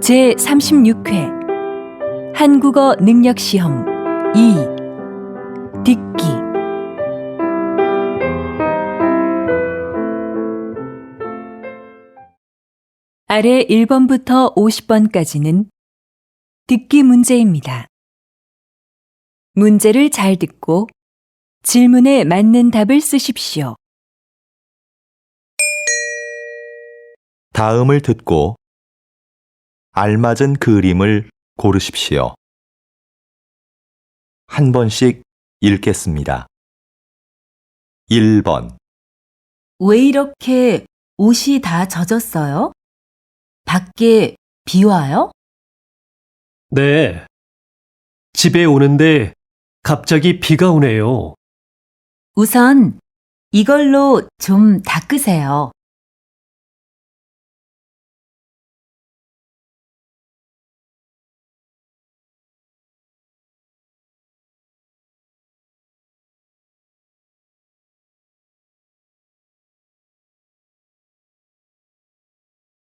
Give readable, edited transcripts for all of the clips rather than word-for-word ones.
제36회 한국어 능력 시험 2 듣기 아래 1번부터 50번까지는 듣기 문제입니다. 문제를 잘 듣고 질문에 맞는 답을 쓰십시오. 다음을 듣고 알맞은 그림을 고르십시오. 한 번씩 읽겠습니다. 1번 왜 이렇게 옷이 다 젖었어요? 밖에 비 와요? 네. 집에 오는데 갑자기 비가 오네요. 우선 이걸로 좀 닦으세요.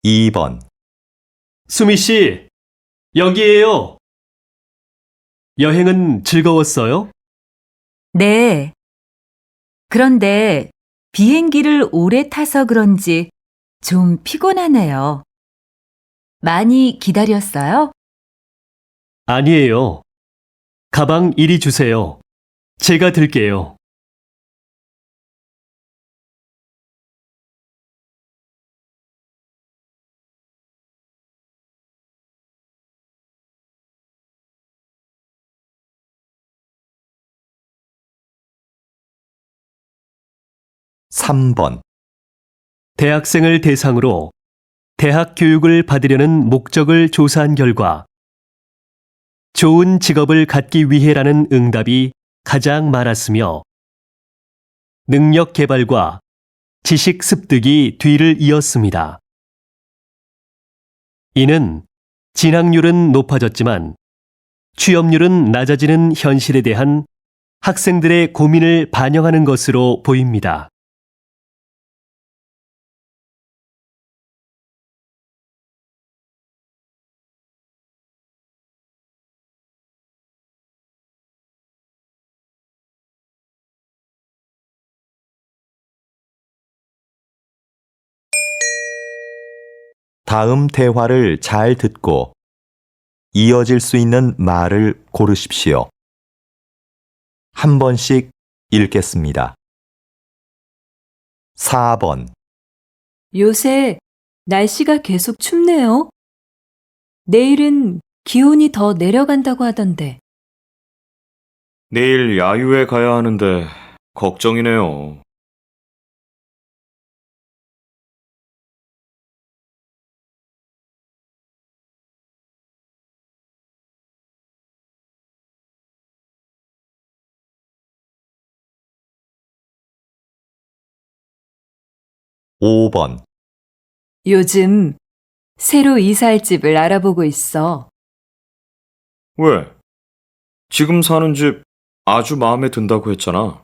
2번 수미 씨, 여기에요. 여행은 즐거웠어요? 네. 그런데 비행기를 오래 타서 그런지 좀 피곤하네요. 많이 기다렸어요? 아니에요. 가방 이리 주세요. 제가 들게요. 3번 대학생을 대상으로 대학 교육을 받으려는 목적을 조사한 결과 좋은 직업을 갖기 위해라는 응답이 가장 많았으며 능력 개발과 지식 습득이 뒤를 이었습니다. 이는 진학률은 높아졌지만 취업률은 낮아지는 현실에 대한 학생들의 고민을 반영하는 것으로 보입니다. 다음 대화를 잘 듣고 이어질 수 있는 말을 고르십시오. 한 번씩 읽겠습니다. 4번 요새 날씨가 계속 춥네요. 내일은 기온이 더 내려간다고 하던데. 내일 야유회 가야 하는데 걱정이네요. 5번 요즘 새로 이사할 집을 알아보고 있어. 왜? 지금 사는 집 아주 마음에 든다고 했잖아.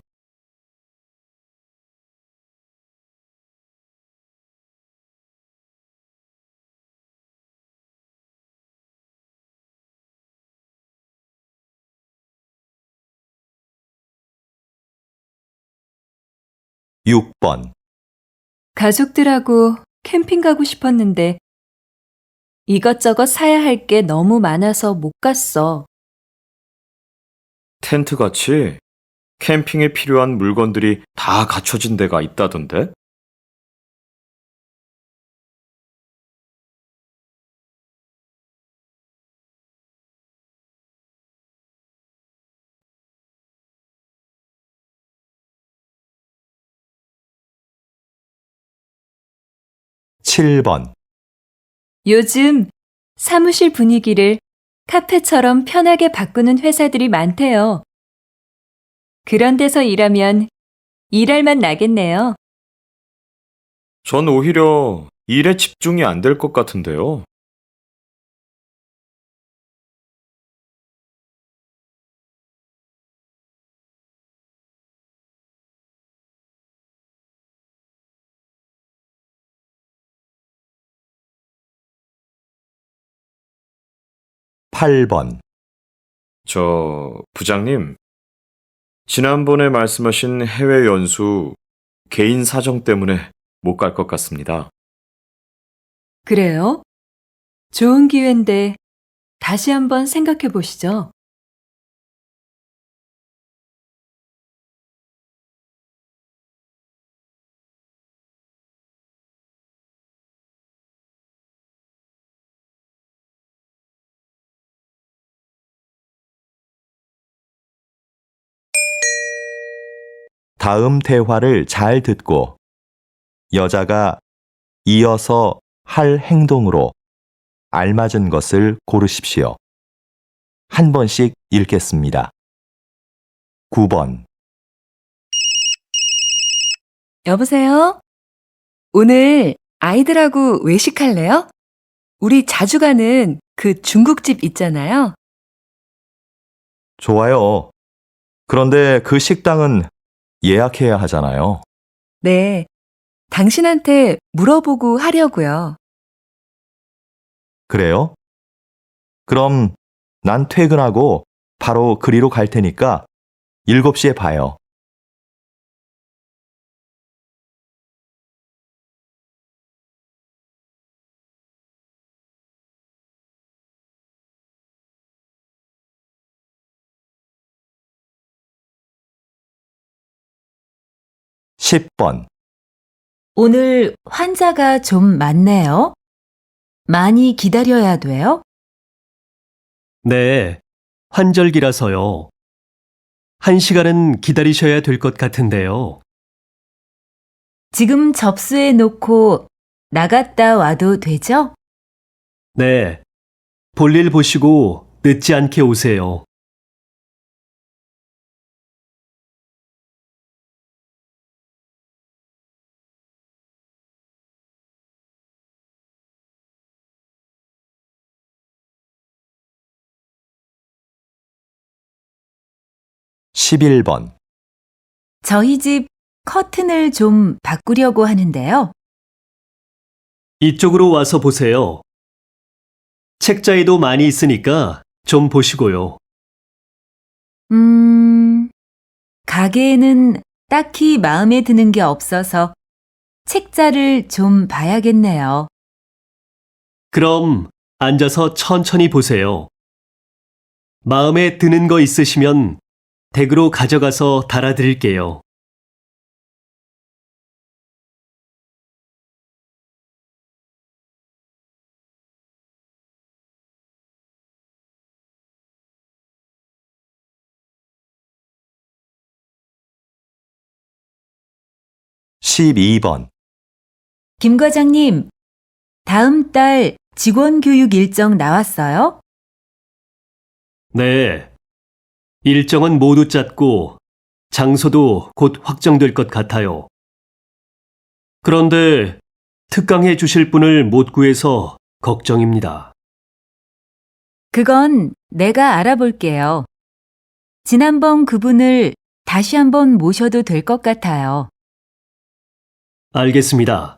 6번 가족들하고 캠핑 가고 싶었는데 이것저것 사야 할 게 너무 많아서 못 갔어. 텐트 같이 캠핑에 필요한 물건들이 다 갖춰진 데가 있다던데? 칠 번 요즘 사무실 분위기를 카페처럼 편하게 바꾸는 회사들이 많대요. 그런 데서 일하면 일할 맛 나겠네요. 전 오히려 일에 집중이 안 될 것 같은데요. 8번, 부장님, 지난번에 말씀하신 해외 연수 개인 사정 때문에 못 갈 것 같습니다. 그래요? 좋은 기회인데 다시 한번 생각해 보시죠. 다음 대화를 잘 듣고 여자가 이어서 할 행동으로 알맞은 것을 고르십시오. 한 번씩 읽겠습니다. 9번, 여보세요? 오늘 아이들하고 외식할래요? 우리 자주 가는 그 중국집 있잖아요. 좋아요. 그런데 그 식당은 예약해야 하잖아요. 네. 당신한테 물어보고 하려고요. 그래요? 그럼 난 퇴근하고 바로 그리로 갈 테니까 7시에 봐요. 십 번 오늘 환자가 좀 많네요. 많이 기다려야 돼요? 네, 환절기라서요. 1시간은 기다리셔야 될 것 같은데요. 지금 접수해 놓고 나갔다 와도 되죠? 네, 볼일 보시고 늦지 않게 오세요. 십일 번 저희 집 커튼을 좀 바꾸려고 하는데요. 이쪽으로 와서 보세요. 책자에도 많이 있으니까 좀 보시고요. 가게에는 딱히 마음에 드는 게 없어서 책자를 좀 봐야겠네요. 그럼 앉아서 천천히 보세요. 마음에 드는 거 있으시면 댁으로 가져가서 달아드릴게요. 십이 번 김 과장님, 다음 달 직원 교육 일정 나왔어요? 네. 일정은 모두 짰고 장소도 곧 확정될 것 같아요. 그런데 특강해 주실 분을 못 구해서 걱정입니다. 그건 내가 알아볼게요. 지난번 그분을 다시 한번 모셔도 될 것 같아요. 알겠습니다.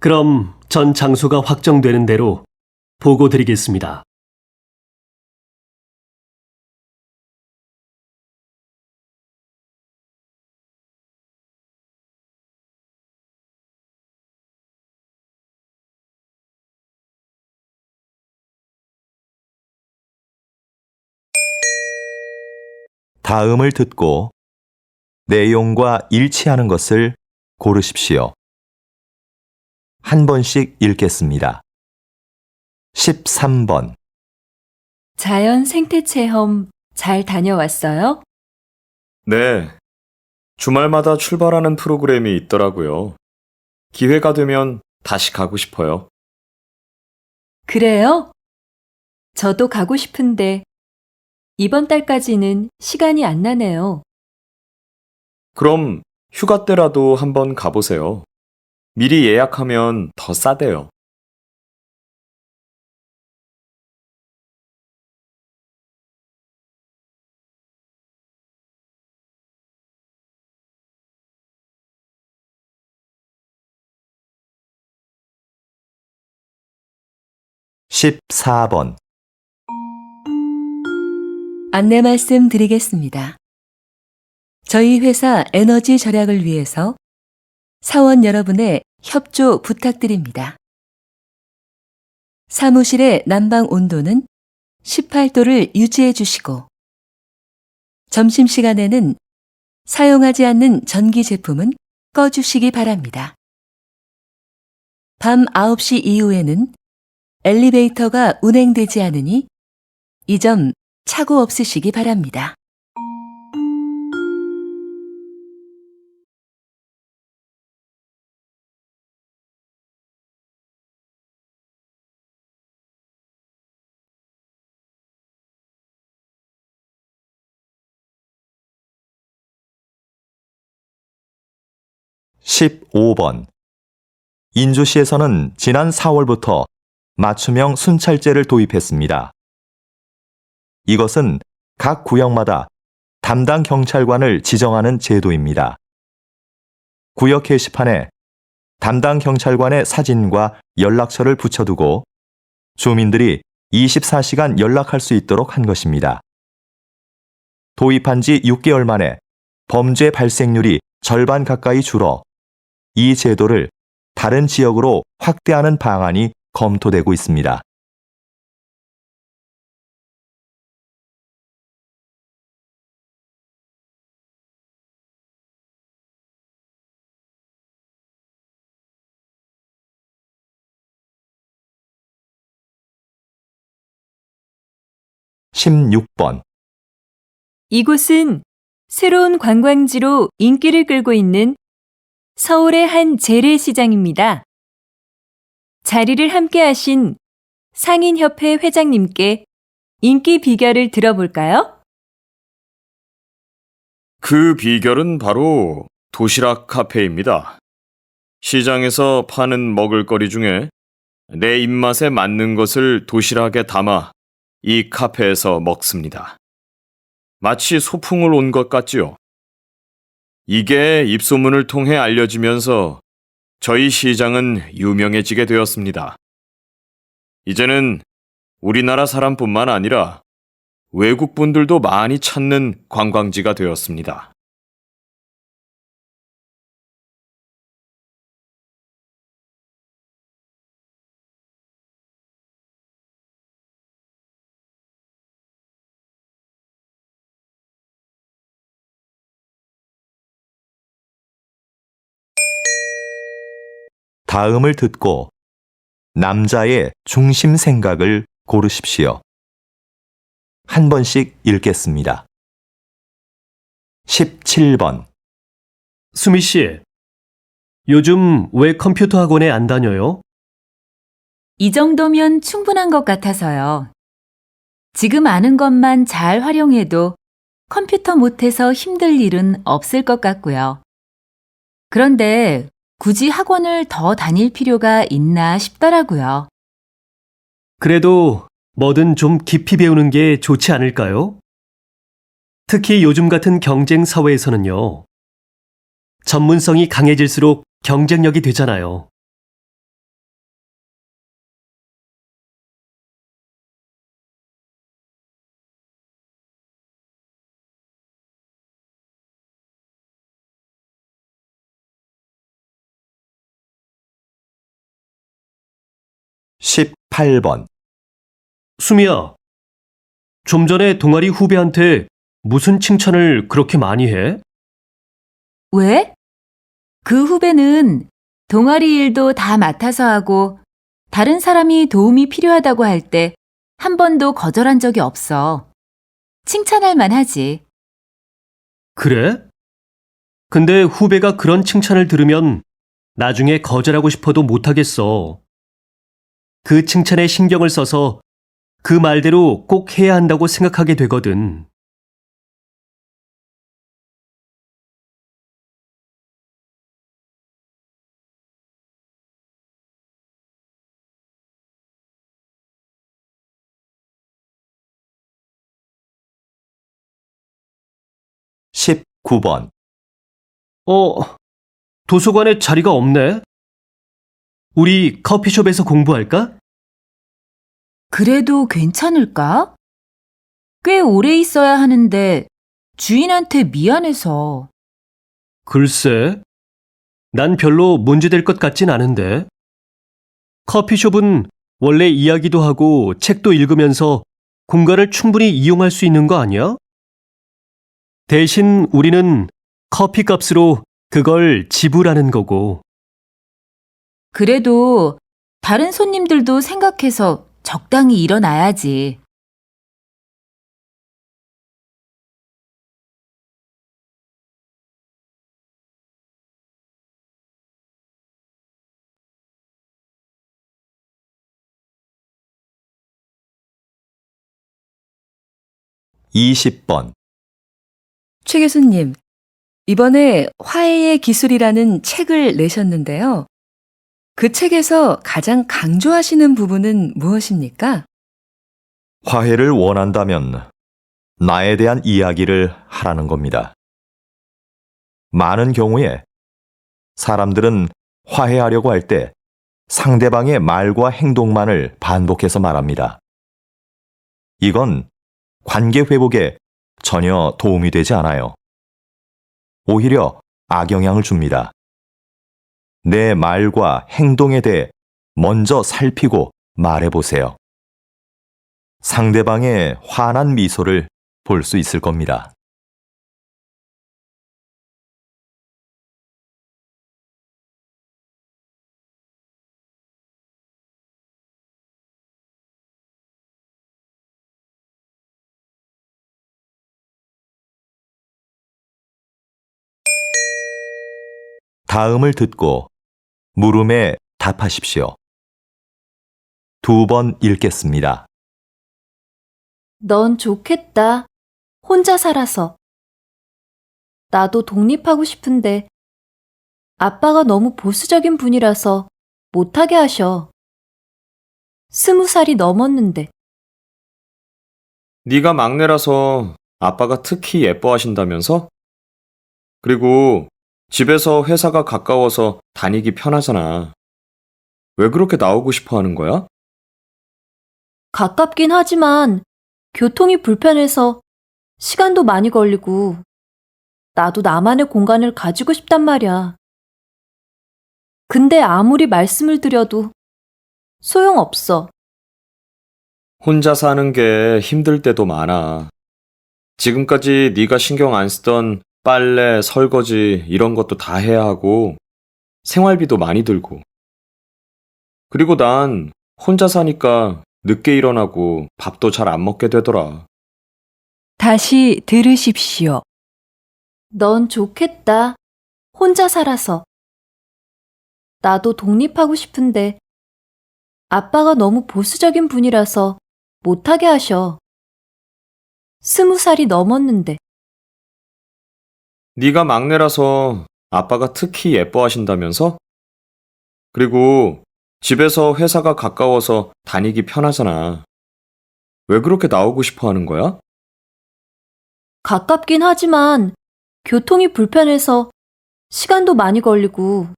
그럼 전 장소가 확정되는 대로 보고 드리겠습니다. 다음을 듣고 내용과 일치하는 것을 고르십시오. 한 번씩 읽겠습니다. 13번 자연 생태 체험 잘 다녀왔어요? 네, 주말마다 출발하는 프로그램이 있더라고요. 기회가 되면 다시 가고 싶어요. 그래요? 저도 가고 싶은데 이번 달까지는 시간이 안 나네요. 그럼 휴가 때라도 한번 가보세요. 미리 예약하면 더 싸대요. 십사 번 안내 말씀 드리겠습니다. 저희 회사 에너지 절약을 위해서 사원 여러분의 협조 부탁드립니다. 사무실의 난방 온도는 18도를 유지해 주시고, 점심시간에는 사용하지 않는 전기 제품은 꺼주시기 바랍니다. 밤 9시 이후에는 엘리베이터가 운행되지 않으니 이 점 착오 없으시기 바랍니다. (15번) 인주시에서는 지난 4월부터 맞춤형 순찰제를 도입했습니다. 이것은 각 구역마다 담당 경찰관을 지정하는 제도입니다. 구역 게시판에 담당 경찰관의 사진과 연락처를 붙여두고 주민들이 24시간 연락할 수 있도록 한 것입니다. 도입한 지 6개월 만에 범죄 발생률이 절반 가까이 줄어 이 제도를 다른 지역으로 확대하는 방안이 검토되고 있습니다. (16번) 이곳은 새로운 관광지로 인기를 끌고 있는 서울의 한 재래시장입니다. 자리를 함께 하신 상인협회 회장님께 인기 비결을 들어볼까요? 그 비결은 바로 도시락 카페입니다. 시장에서 파는 먹을거리 중에 내 입맛에 맞는 것을 도시락에 담아 이 카페에서 먹습니다. 마치 소풍을 온 것 같지요. 이게 입소문을 통해 알려지면서 저희 시장은 유명해지게 되었습니다. 이제는 우리나라 사람뿐만 아니라 외국 분들도 많이 찾는 관광지가 되었습니다. 다음을 듣고 남자의 중심 생각을 고르십시오. 한 번씩 읽겠습니다. 17번 수미 씨, 요즘 왜 컴퓨터 학원에 안 다녀요? 이 정도면 충분한 것 같아서요. 지금 아는 것만 잘 활용해도 컴퓨터 못해서 힘들 일은 없을 것 같고요. 그런데 굳이 학원을 더 다닐 필요가 있나 싶더라고요. 그래도 뭐든 좀 깊이 배우는 게 좋지 않을까요? 특히 요즘 같은 경쟁 사회에서는요. 전문성이 강해질수록 경쟁력이 되잖아요. (18번) 수미야, 좀 전에 동아리 후배한테 무슨 칭찬을 그렇게 많이 해? 왜? 그 후배는 동아리 일도 다 맡아서 하고 다른 사람이 도움이 필요하다고 할 때 한 번도 거절한 적이 없어. 칭찬할 만하지. 그래? 근데 후배가 그런 칭찬을 들으면 나중에 거절하고 싶어도 못하겠어. 그 칭찬에 신경을 써서 그 말대로 꼭 해야 한다고 생각하게 되거든. (19번) 도서관에 자리가 없네? 우리 커피숍에서 공부할까? 그래도 괜찮을까? 꽤 오래 있어야 하는데 주인한테 미안해서. 글쎄, 난 별로 문제될 것 같진 않은데. 커피숍은 원래 이야기도 하고 책도 읽으면서 공간을 충분히 이용할 수 있는 거 아니야? 대신 우리는 커피 값으로 그걸 지불하는 거고. 그래도 다른 손님들도 생각해서 적당히 일어나야지. 이십 번 최 교수님, 이번에 화해의 기술이라는 책을 내셨는데요. 그 책에서 가장 강조하시는 부분은 무엇입니까? 화해를 원한다면 나에 대한 이야기를 하라는 겁니다. 많은 경우에 사람들은 화해하려고 할 때 상대방의 말과 행동만을 반복해서 말합니다. 이건 관계 회복에 전혀 도움이 되지 않아요. 오히려 악영향을 줍니다. 내 말과 행동에 대해 먼저 살피고 말해보세요. 상대방의 환한 미소를 볼 수 있을 겁니다. 다음을 듣고 물음에 답하십시오. 2번 읽겠습니다. 넌 좋겠다. 혼자 살아서. 나도 독립하고 싶은데 아빠가 너무 보수적인 분이라서 못하게 하셔. 20살이 넘었는데. 네가 막내라서 아빠가 특히 예뻐하신다면서? 그리고 집에서 회사가 가까워서 다니기 편하잖아. 왜 그렇게 나오고 싶어 하는 거야? 가깝긴 하지만 교통이 불편해서 시간도 많이 걸리고 나도 나만의 공간을 가지고 싶단 말이야. 근데 아무리 말씀을 드려도 소용없어. 혼자 사는 게 힘들 때도 많아. 지금까지 네가 신경 안 쓰던 빨래, 설거지 이런 것도 다 해야 하고 생활비도 많이 들고. 그리고 난 혼자 사니까 늦게 일어나고 밥도 잘 안 먹게 되더라. 다시 들으십시오. 넌 좋겠다. 혼자 살아서. 나도 독립하고 싶은데 아빠가 너무 보수적인 분이라서 못하게 하셔. 20살이 넘었는데. 네가 막내라서 아빠가 특히 예뻐하신다면서? 그리고 집에서 회사가 가까워서 다니기 편하잖아. 왜 그렇게 나오고 싶어 하는 거야? 가깝긴 하지만 교통이 불편해서 시간도 많이 걸리고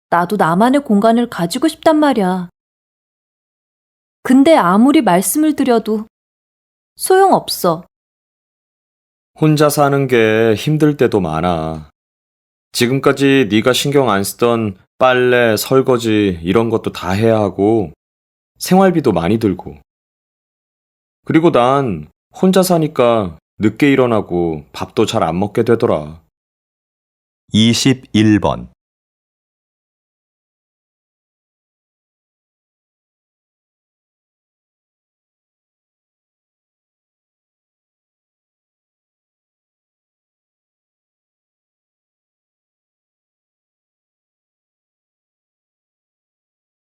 나도 나만의 공간을 가지고 싶단 말이야. 근데 아무리 말씀을 드려도 소용없어. 혼자 사는 게 힘들 때도 많아. 지금까지 네가 신경 안 쓰던 빨래, 설거지 이런 것도 다 해야 하고 생활비도 많이 들고. 그리고 난 혼자 사니까 늦게 일어나고 밥도 잘 안 먹게 되더라. 21번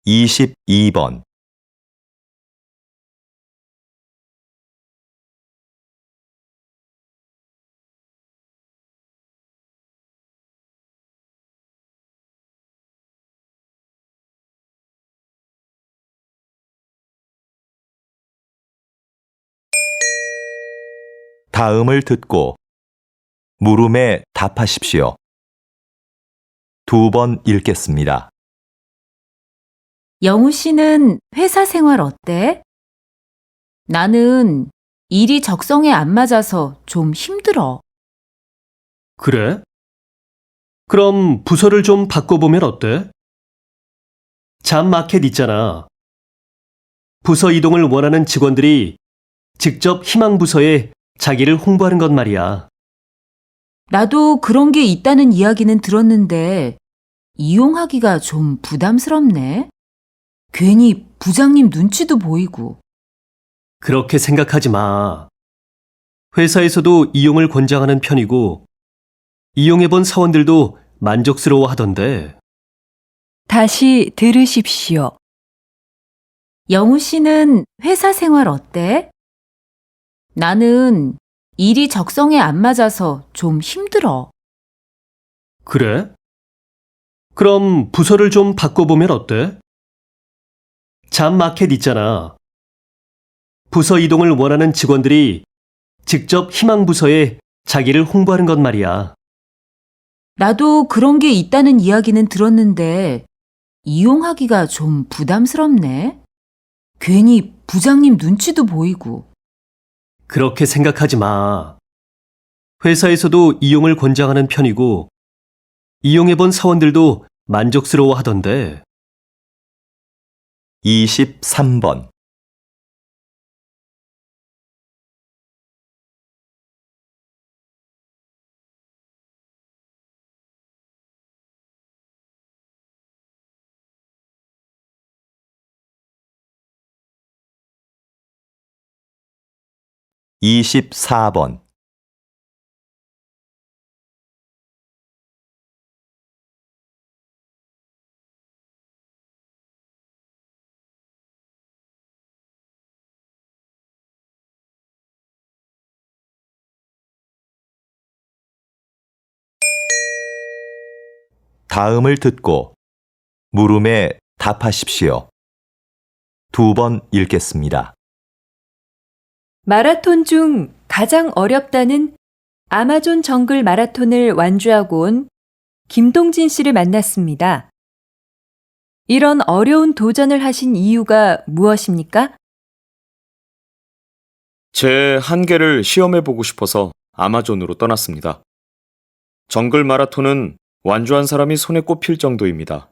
(22번) 다음을 듣고 물음에 답하십시오. 2번 읽겠습니다. 영우 씨는 회사 생활 어때? 나는 일이 적성에 안 맞아서 좀 힘들어. 그래? 그럼 부서를 좀 바꿔보면 어때? 잡마켓 있잖아. 부서 이동을 원하는 직원들이 직접 희망 부서에 자기를 홍보하는 것 말이야. 나도 그런 게 있다는 이야기는 들었는데 이용하기가 좀 부담스럽네. 괜히 부장님 눈치도 보이고. 그렇게 생각하지 마. 회사에서도 이용을 권장하는 편이고, 이용해본 사원들도 만족스러워 하던데. 다시 들으십시오. 영우 씨는 회사 생활 어때? 나는 일이 적성에 안 맞아서 좀 힘들어. 그래? 그럼 부서를 좀 바꿔보면 어때? 잡마켓 있잖아. 부서 이동을 원하는 직원들이 직접 희망 부서에 자기를 홍보하는 것 말이야. 나도 그런 게 있다는 이야기는 들었는데 이용하기가 좀 부담스럽네. 괜히 부장님 눈치도 보이고. 그렇게 생각하지 마. 회사에서도 이용을 권장하는 편이고, 이용해본 사원들도 만족스러워 하던데. 23번. 이십사 번. 다음을 듣고 물음에 답하십시오. 2번 읽겠습니다. 마라톤 중 가장 어렵다는 아마존 정글 마라톤을 완주하고 온 김동진 씨를 만났습니다. 이런 어려운 도전을 하신 이유가 무엇입니까? 제 한계를 시험해보고 싶어서 아마존으로 떠났습니다. 정글 마라톤은 완주한 사람이 손에 꼽힐 정도입니다.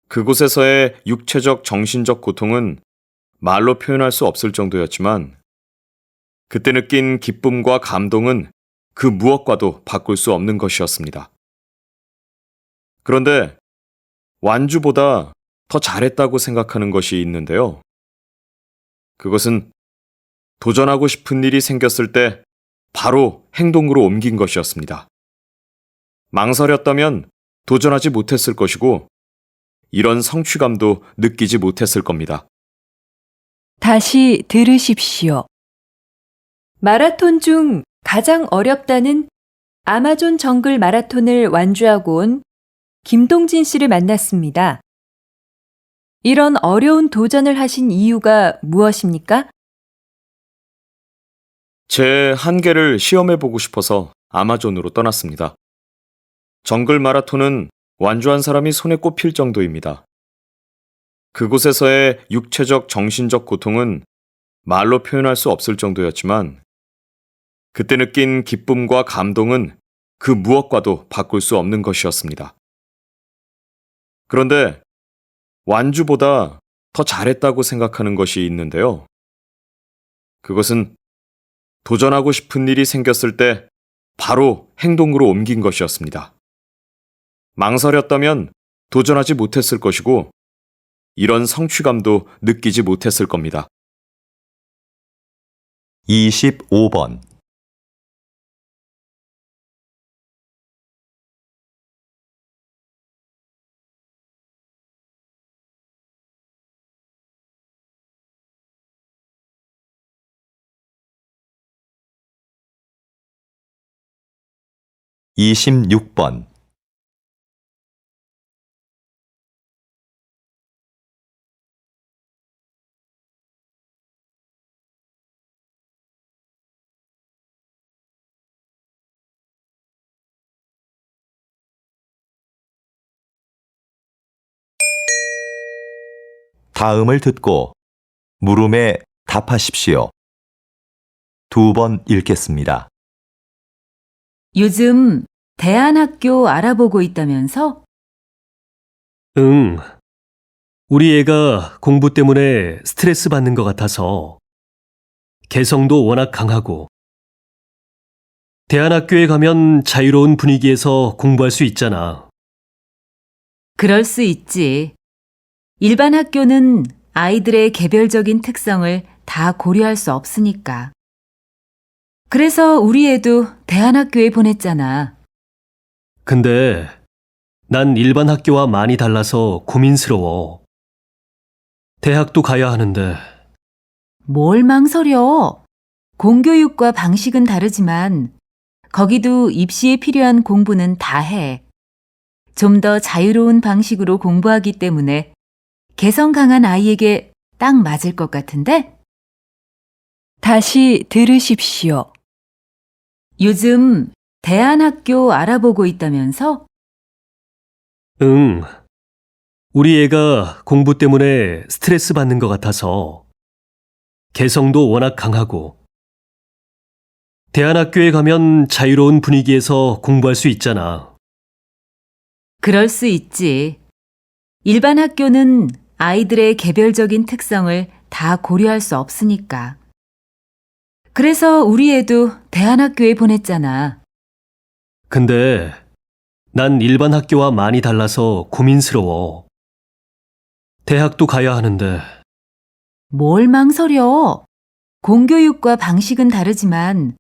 그곳에서의 육체적, 정신적 고통은 말로 표현할 수 없을 정도였지만 그때 느낀 기쁨과 감동은 그 무엇과도 바꿀 수 없는 것이었습니다. 그런데 완주보다 더 잘했다고 생각하는 것이 있는데요. 그것은 도전하고 싶은 일이 생겼을 때 바로 행동으로 옮긴 것이었습니다. 망설였다면 도전하지 못했을 것이고 이런 성취감도 느끼지 못했을 겁니다. 다시 들으십시오. 마라톤 중 가장 어렵다는 아마존 정글 마라톤을 완주하고 온 김동진 씨를 만났습니다. 이런 어려운 도전을 하신 이유가 무엇입니까? 제 한계를 시험해보고 싶어서 아마존으로 떠났습니다. 정글 마라톤은 완주한 사람이 손에 꼽힐 정도입니다. 그곳에서의 육체적, 정신적 고통은 말로 표현할 수 없을 정도였지만 그때 느낀 기쁨과 감동은 그 무엇과도 바꿀 수 없는 것이었습니다. 그런데 완주보다 더 잘했다고 생각하는 것이 있는데요. 그것은 도전하고 싶은 일이 생겼을 때 바로 행동으로 옮긴 것이었습니다. 망설였다면 도전하지 못했을 것이고 이런 성취감도 느끼지 못했을 겁니다. 25번. 이십육 번. 다음을 듣고 물음에 답하십시오. 2번 읽겠습니다. 요즘 대안학교 알아보고 있다면서? 응. 우리 애가 공부 때문에 스트레스 받는 것 같아서 개성도 워낙 강하고 대안학교에 가면 자유로운 분위기에서 공부할 수 있잖아. 그럴 수 있지. 일반 학교는 아이들의 개별적인 특성을 다 고려할 수 없으니까. 그래서 우리 애도 대안학교에 보냈잖아. 근데 난 일반 학교와 많이 달라서 고민스러워. 대학도 가야 하는데 뭘 망설여? 공교육과 방식은 다르지만 거기도 입시에 필요한 공부는 다 해. 좀 더 자유로운 방식으로 공부하기 때문에 개성 강한 아이에게 딱 맞을 것 같은데? 다시 들으십시오. 요즘 대안학교 알아보고 있다면서? 응. 우리 애가 공부 때문에 스트레스 받는 것 같아서 개성도 워낙 강하고 대안학교에 가면 자유로운 분위기에서 공부할 수 있잖아. 그럴 수 있지. 일반 학교는 아이들의 개별적인 특성을 다 고려할 수 없으니까. 그래서 우리 애도 대안학교에 보냈잖아. 근데 난 일반 학교와 많이 달라서 고민스러워. 대학도 가야 하는데 뭘 망설여? 공교육과 방식은 다르지만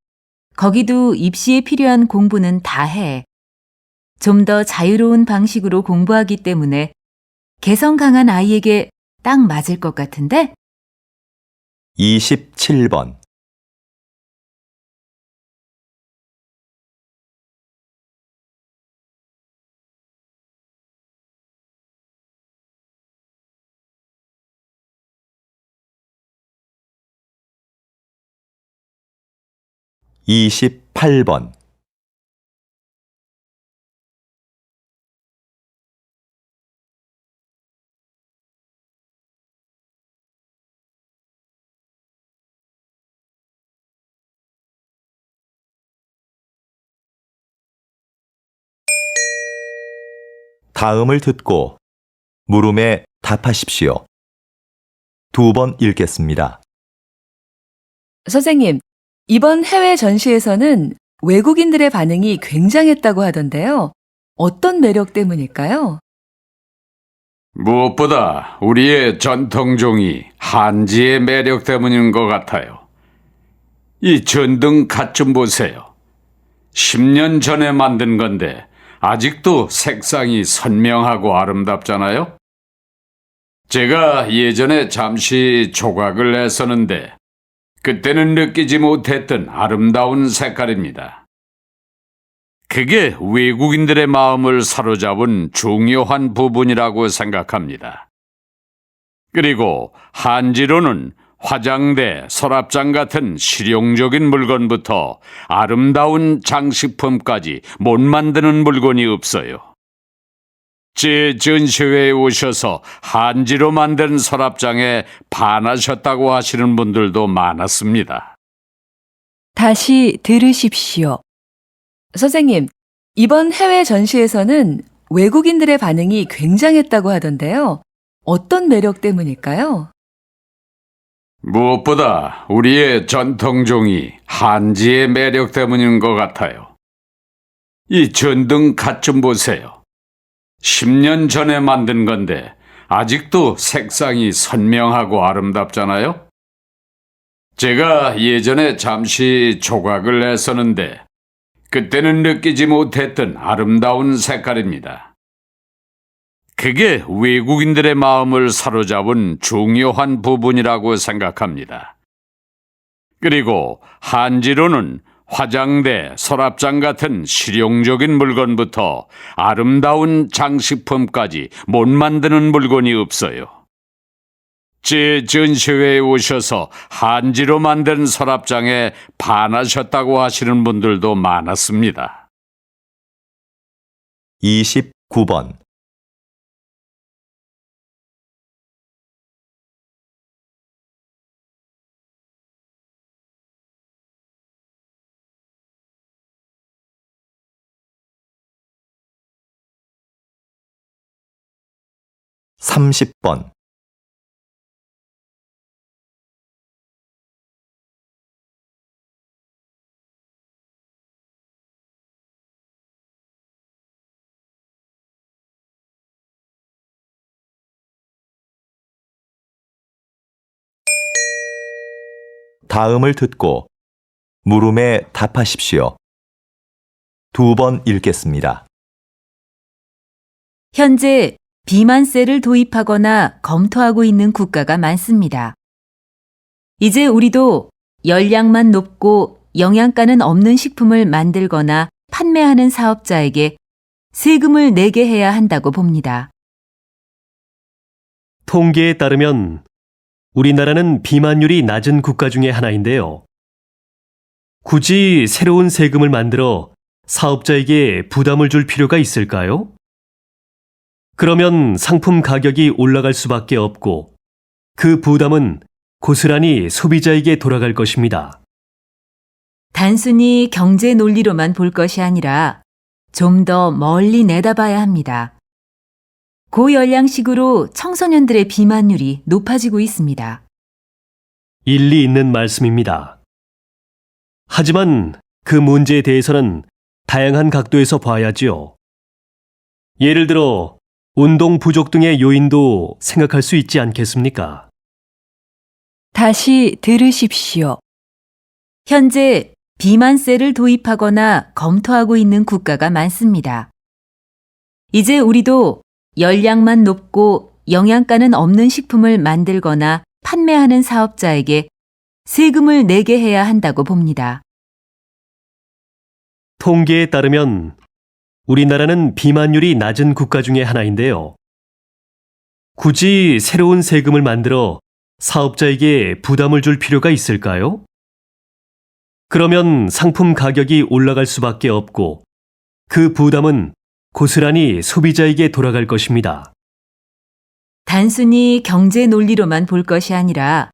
거기도 입시에 필요한 공부는 다 해. 좀 더 자유로운 방식으로 공부하기 때문에 개성 강한 아이에게 딱 맞을 것 같은데? 27번, (28번) 다음을 듣고 물음에 답하십시오. 2번 읽겠습니다. 선생님, 이번 해외 전시에서는 외국인들의 반응이 굉장했다고 하던데요. 어떤 매력 때문일까요? 무엇보다 우리의 전통종이 한지의 매력 때문인 것 같아요. 이 전등 갓 좀 보세요. 10년 전에 만든 건데 아직도 색상이 선명하고 아름답잖아요. 제가 예전에 잠시 조각을 했었는데 그때는 느끼지 못했던 아름다운 색깔입니다. 그게 외국인들의 마음을 사로잡은 중요한 부분이라고 생각합니다. 그리고 한지로는 화장대, 서랍장 같은 실용적인 물건부터 아름다운 장식품까지 못 만드는 물건이 없어요. 제 전시회에 오셔서 한지로 만든 서랍장에 반하셨다고 하시는 분들도 많았습니다. 다시 들으십시오. 선생님, 이번 해외 전시에서는 외국인들의 반응이 굉장했다고 하던데요. 어떤 매력 때문일까요? 무엇보다 우리의 전통종이 한지의 매력 때문인 것 같아요. 이 전등 갓 좀 보세요. 10년 전에 만든 건데 아직도 색상이 선명하고 아름답잖아요. 제가 예전에 잠시 조각을 했었는데 그때는 느끼지 못했던 아름다운 색깔입니다. 그게 외국인들의 마음을 사로잡은 중요한 부분이라고 생각합니다. 그리고 한지로는 화장대, 서랍장 같은 실용적인 물건부터 아름다운 장식품까지 못 만드는 물건이 없어요. 제 전시회에 오셔서 한지로 만든 서랍장에 반하셨다고 하시는 분들도 많았습니다. 29번, 30번, 다음을 듣고 물음에 답하십시오. 2번 읽겠습니다. 현재 비만세를 도입하거나 검토하고 있는 국가가 많습니다. 이제 우리도 열량만 높고 영양가는 없는 식품을 만들거나 판매하는 사업자에게 세금을 내게 해야 한다고 봅니다. 통계에 따르면 우리나라는 비만율이 낮은 국가 중에 하나인데요. 굳이 새로운 세금을 만들어 사업자에게 부담을 줄 필요가 있을까요? 그러면 상품 가격이 올라갈 수밖에 없고 그 부담은 고스란히 소비자에게 돌아갈 것입니다. 단순히 경제 논리로만 볼 것이 아니라 좀 더 멀리 내다봐야 합니다. 고열량식으로 청소년들의 비만율이 높아지고 있습니다. 일리 있는 말씀입니다. 하지만 그 문제에 대해서는 다양한 각도에서 봐야지요. 예를 들어 운동 부족 등의 요인도 생각할 수 있지 않겠습니까? 다시 들으십시오. 현재 비만세를 도입하거나 검토하고 있는 국가가 많습니다. 이제 우리도 열량만 높고 영양가는 없는 식품을 만들거나 판매하는 사업자에게 세금을 내게 해야 한다고 봅니다. 통계에 따르면 우리나라는 비만율이 낮은 국가 중에 하나인데요. 굳이 새로운 세금을 만들어 사업자에게 부담을 줄 필요가 있을까요? 그러면 상품 가격이 올라갈 수밖에 없고 그 부담은 고스란히 소비자에게 돌아갈 것입니다. 단순히 경제 논리로만 볼 것이 아니라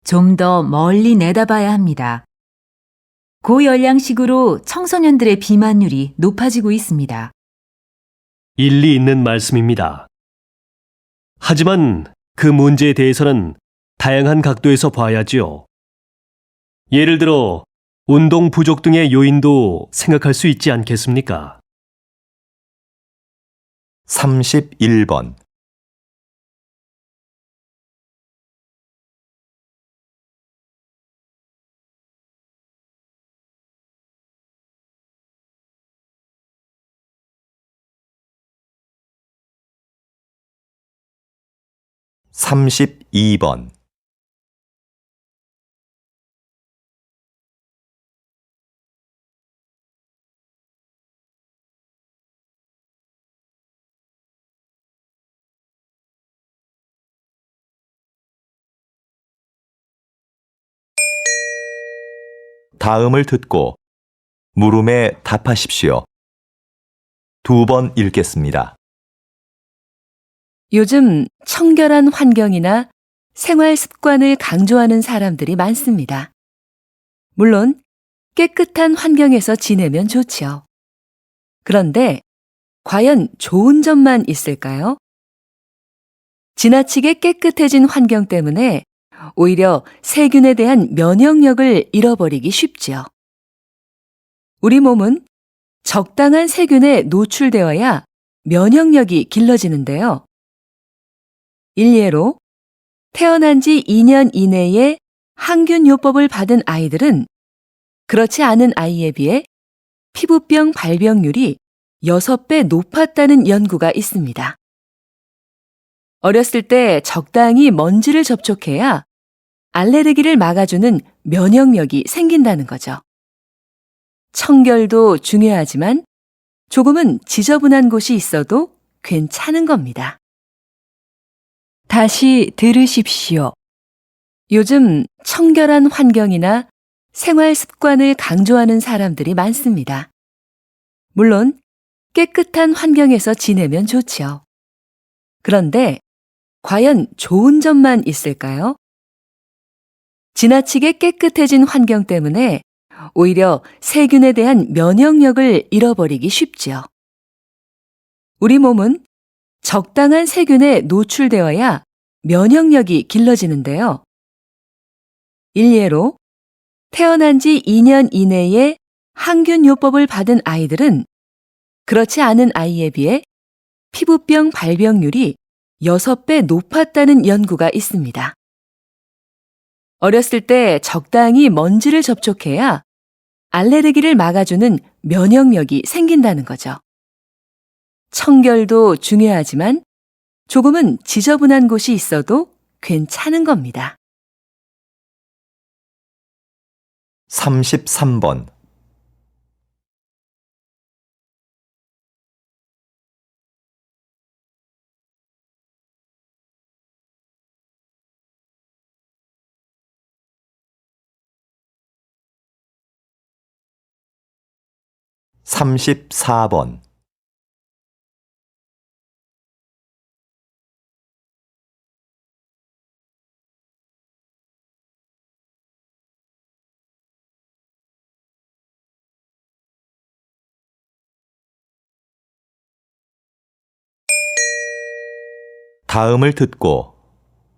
좀 더 멀리 내다봐야 합니다. 고열량식으로 청소년들의 비만율이 높아지고 있습니다. 일리 있는 말씀입니다. 하지만 그 문제에 대해서는 다양한 각도에서 봐야지요. 예를 들어 운동 부족 등의 요인도 생각할 수 있지 않겠습니까? 31번, (32번) 다음을 듣고 물음에 답하십시오. 2번 읽겠습니다. 요즘 청결한 환경이나 생활 습관을 강조하는 사람들이 많습니다. 물론 깨끗한 환경에서 지내면 좋죠. 그런데 과연 좋은 점만 있을까요? 지나치게 깨끗해진 환경 때문에 오히려 세균에 대한 면역력을 잃어버리기 쉽죠. 우리 몸은 적당한 세균에 노출되어야 면역력이 길러지는데요. 일례로 태어난 지 2년 이내에 항균요법을 받은 아이들은 그렇지 않은 아이에 비해 피부병 발병률이 6배 높았다는 연구가 있습니다. 어렸을 때 적당히 먼지를 접촉해야 알레르기를 막아주는 면역력이 생긴다는 거죠. 청결도 중요하지만 조금은 지저분한 곳이 있어도 괜찮은 겁니다. 다시 들으십시오. 요즘 청결한 환경이나 생활 습관을 강조하는 사람들이 많습니다. 물론 깨끗한 환경에서 지내면 좋죠. 그런데 과연 좋은 점만 있을까요? 지나치게 깨끗해진 환경 때문에 오히려 세균에 대한 면역력을 잃어버리기 쉽죠. 우리 몸은 적당한 세균에 노출되어야 면역력이 길러지는데요. 일례로 태어난 지 2년 이내에 항균요법을 받은 아이들은 그렇지 않은 아이에 비해 피부병 발병률이 6배 높았다는 연구가 있습니다. 어렸을 때 적당히 먼지를 접촉해야 알레르기를 막아주는 면역력이 생긴다는 거죠. 청결도 중요하지만 조금은 지저분한 곳이 있어도 괜찮은 겁니다. 33번. (34번) 다음을 듣고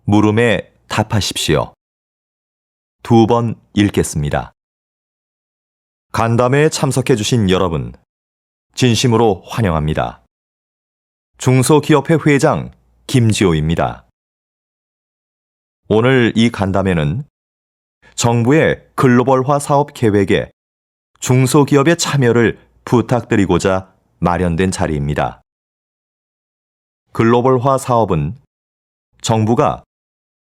물음에 답하십시오. 2번 읽겠습니다. 간담회에 참석해주신 여러분, 진심으로 환영합니다. 중소기업회 회장 김지호입니다. 오늘 이 간담회는 정부의 글로벌화 사업 계획에 중소기업의 참여를 부탁드리고자 마련된 자리입니다. 글로벌화 사업은 정부가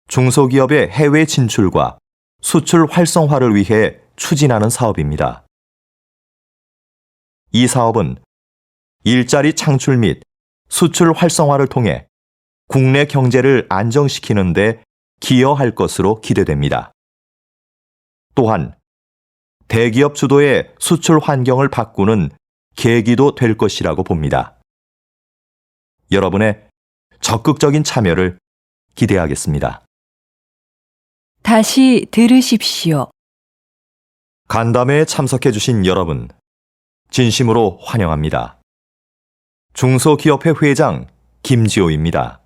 중소기업의 해외 진출과 수출 활성화를 위해 추진하는 사업입니다. 이 사업은 일자리 창출 및 수출 활성화를 통해 국내 경제를 안정시키는 데 기여할 것으로 기대됩니다. 또한 대기업 주도의 수출 환경을 바꾸는 계기도 될 것이라고 봅니다. 여러분의 적극적인 참여를 기대하겠습니다. 다시 들으십시오. 간담회에 참석해주신 여러분, 진심으로 환영합니다. 중소기업회 회장 김지호입니다.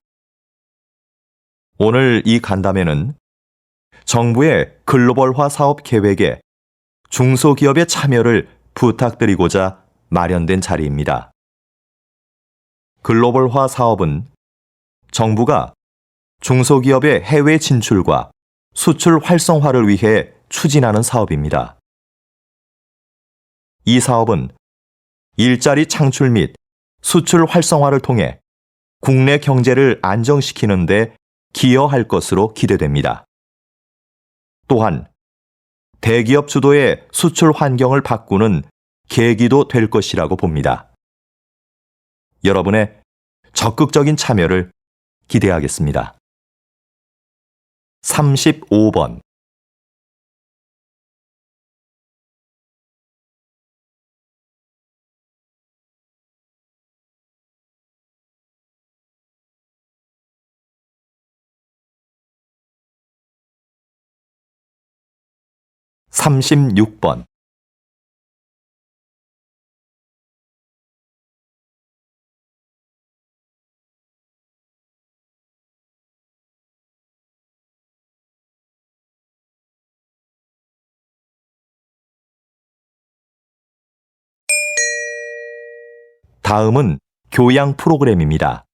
오늘 이 간담회는 정부의 글로벌화 사업 계획에 중소기업의 참여를 부탁드리고자 마련된 자리입니다. 글로벌화 사업은 정부가 중소기업의 해외 진출과 수출 활성화를 위해 추진하는 사업입니다. 이 사업은 일자리 창출 및 수출 활성화를 통해 국내 경제를 안정시키는 데 기여할 것으로 기대됩니다. 또한 대기업 주도의 수출 환경을 바꾸는 계기도 될 것이라고 봅니다. 여러분의 적극적인 참여를 기대하겠습니다. 35번. (36번) 다음은 교양 프로그램입니다.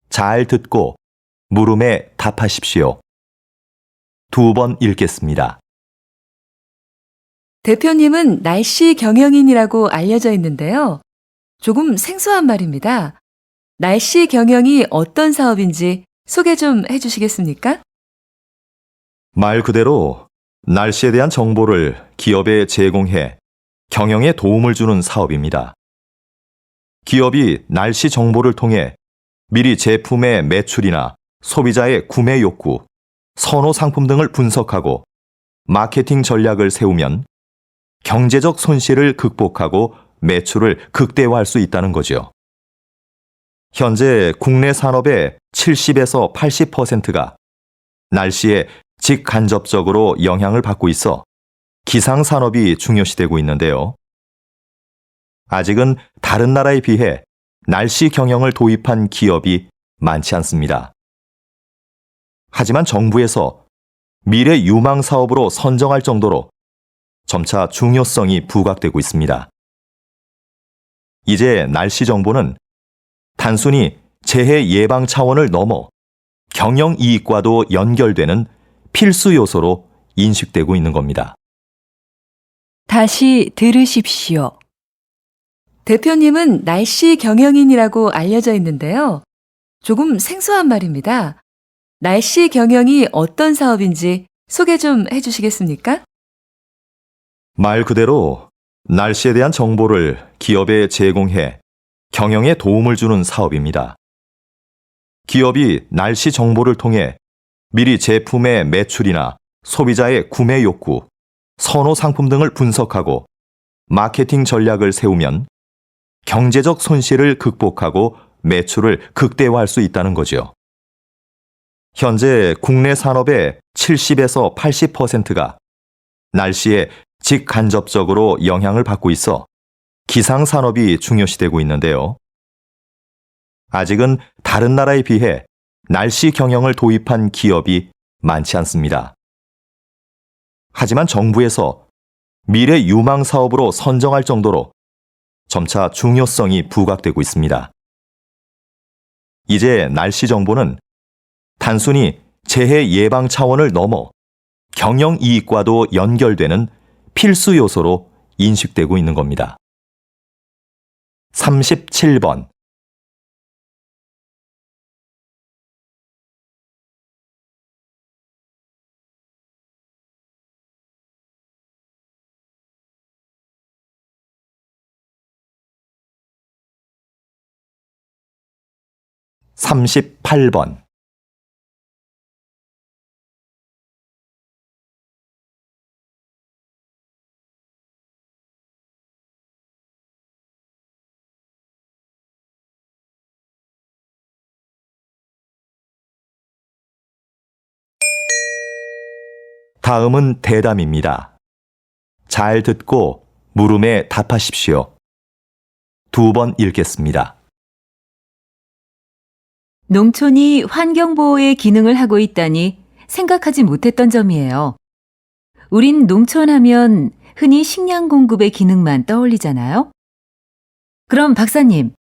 잘 듣고 물음에 답하십시오. 2번 읽겠습니다. 대표님은 날씨 경영인이라고 알려져 있는데요. 조금 생소한 말입니다. 날씨 경영이 어떤 사업인지 소개 좀 해주시겠습니까? 말 그대로 날씨에 대한 정보를 기업에 제공해 경영에 도움을 주는 사업입니다. 기업이 날씨 정보를 통해 미리 제품의 매출이나 소비자의 구매 욕구, 선호 상품 등을 분석하고 마케팅 전략을 세우면 경제적 손실을 극복하고 매출을 극대화할 수 있다는 거죠. 현재 국내 산업의 70에서 80%가 날씨에 직간접적으로 영향을 받고 있어 기상산업이 중요시되고 있는데요. 아직은 다른 나라에 비해 날씨 경영을 도입한 기업이 많지 않습니다. 하지만 정부에서 미래 유망 사업으로 선정할 정도로 점차 중요성이 부각되고 있습니다. 이제 날씨 정보는 단순히 재해 예방 차원을 넘어 경영 이익과도 연결되는 필수 요소로 인식되고 있는 겁니다. 다시 들으십시오. 대표님은 날씨 경영인이라고 알려져 있는데요. 조금 생소한 말입니다. 날씨 경영이 어떤 사업인지 소개 좀 해주시겠습니까? 말 그대로 날씨에 대한 정보를 기업에 제공해 경영에 도움을 주는 사업입니다. 기업이 날씨 정보를 통해 미리 제품의 매출이나 소비자의 구매 욕구, 선호 상품 등을 분석하고 마케팅 전략을 세우면 경제적 손실을 극복하고 매출을 극대화할 수 있다는 거죠. 현재 국내 산업의 70에서 80%가 날씨에 직간접적으로 영향을 받고 있어 기상산업이 중요시되고 있는데요. 아직은 다른 나라에 비해 날씨 경영을 도입한 기업이 많지 않습니다. 하지만 정부에서 미래 유망 사업으로 선정할 정도로 점차 중요성이 부각되고 있습니다. 이제 날씨 정보는 단순히 재해 예방 차원을 넘어 경영 이익과도 연결되는 필수 요소로 인식되고 있는 겁니다. 37번. (38번) 다음은 대담입니다. 잘 듣고 물음에 답하십시오. 2번 읽겠습니다. 농촌이 환경보호의 기능을 하고 있다니 생각하지 못했던 점이에요. 우린 농촌 하면 흔히 식량 공급의 기능만 떠올리잖아요. 그럼 박사님,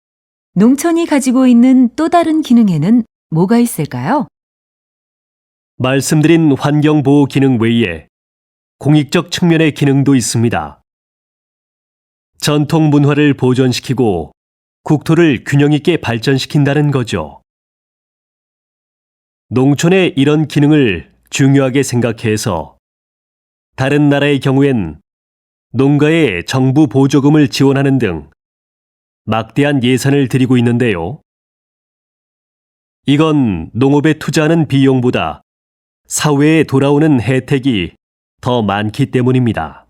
농촌이 가지고 있는 또 다른 기능에는 뭐가 있을까요? 말씀드린 환경보호 기능 외에 공익적 측면의 기능도 있습니다. 전통 문화를 보존시키고 국토를 균형 있게 발전시킨다는 거죠. 농촌의 이런 기능을 중요하게 생각해서 다른 나라의 경우엔 농가에 정부 보조금을 지원하는 등 막대한 예산을 들이고 있는데요. 이건 농업에 투자하는 비용보다 사회에 돌아오는 혜택이 더 많기 때문입니다.